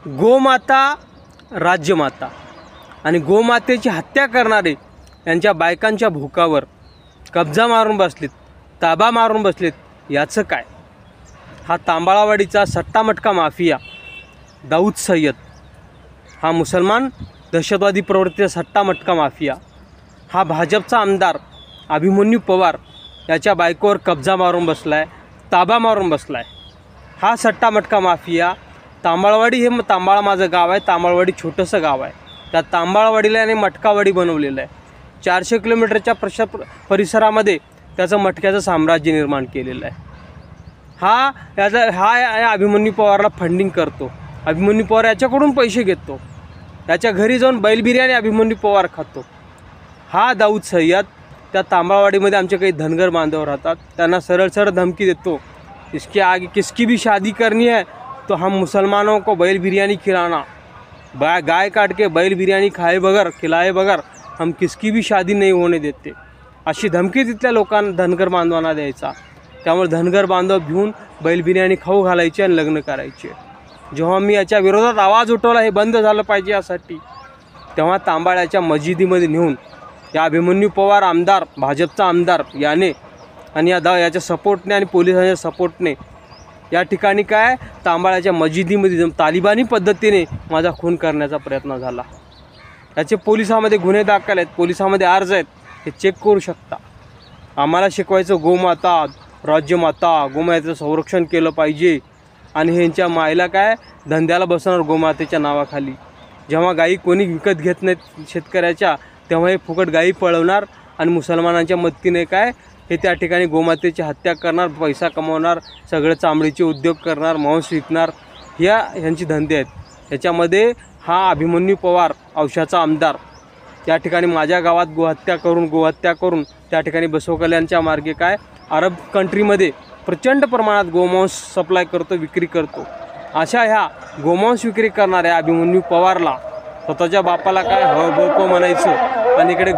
गोमाता राज्यमाता आणि गोमातेची हत्या करणारे यांच्या बायकांच्या भोकावर कब्जा मारून बसलेत, ताबा मारून बसलेत. याचं काय? हा तांबाळावाडीचा सट्टामटका माफिया दाऊद सय्यद हा मुसलमान दहशतवादी प्रवृत्तीचा सट्टामटका माफिया, हा भाजपचा आमदार अभिमन्यू पवार याच्या बायकोवर कब्जा मारून बसला आहे, ताबा मारून बसला आहे. हा सट्टामटका माफिया तांबाळवाडी हे तांबाळा माझं गाव आहे. तांबाळवाडी छोटंसं गाव आहे. त्या तांबाळवाडीला याने मटकावाडी बनवलेलं आहे. 400 किलोमीटरच्या परिसरामध्ये त्याचं मटक्याचं साम्राज्य निर्माण केलेलं आहे. हा अभिमन्यू पवारला फंडिंग करतो. अभिमन्यू पवार याच्याकडून पैसे घेतो. त्याच्या घरी जाऊन बैल बिर्याणी अभिमन्यू पवार खातो. हा दाऊद सय्यद त्या तांबाळवाडीमध्ये आमचे काही धनगर बांधव राहतात, त्यांना सरळ सरळ धमकी देतो, इसके आगे किसकी भी शादी करनी है तो हम मुसलमानों को बैल बिरयानी खिलाना, गाय काट के बैल बिरयानी खिलाए बगैर हम किसकी भी शादी नहीं होने देते, अशी धमकी तिथल्या लोकांना धनगर बांधवांना द्यायचा. त्यामुळे धनगर बांधव घेऊन बैल बिर्याणी खाऊ घालायचे आणि लग्न करायचे. जेव्हा मी याच्या विरोधात आवाज उठवला, हे बंद झालं पाहिजे यासाठी, तेव्हा तांबाळ्याच्या मस्जिदीमध्ये नेऊन या अभिमन्यू पवार आमदार, भाजपचा आमदार याने आणि याच्या सपोर्टने आणि पोलिसांच्या सपोर्टने या ठिकाणी काय तांबाळ्याच्या मस्जिदीमध्ये तालिबानी पद्धतीने माझा खून करण्याचा प्रयत्न झाला. याचे पोलिसामध्ये गुन्हे दाखल आहेत, पोलिसामध्ये अर्ज आहेत, हे चेक करू शकता. आम्हाला शिकवायचं गोमाता राज्यमाता, गोमातेचं संरक्षण केलं पाहिजे आणि ह्यांच्या मायला काय धंद्याला बसणार गोमातेच्या नावाखाली. जेव्हा गायी कोणी विकत घेत नाहीत शेतकऱ्याच्या, तेव्हा हे फुकट गायी पळवणार आणि मुसलमानांच्या मदतीने काय हे त्या ठिकाणी गोमातेची हत्या करणार, पैसा कमवणार, सगळे चामडीचे उद्योग करणार, मांस विकणार, ह्यांची धंदे आहेत. ह्याच्यामध्ये हा अभिमन्यू पवार औषधाचा आमदार त्या ठिकाणी माझ्या गावात गोहत्या करून त्या ठिकाणी बसव कल्याणच्या मार्गे काय अरब कंट्रीमध्ये प्रचंड प्रमाणात गोमांस सप्लाय करतो, विक्री करतो. अशा ह्या गोमांस विक्री करणाऱ्या अभिमन्यू पवारला स्वतःच्या बापाला काय म्हणायचं आणि इकडे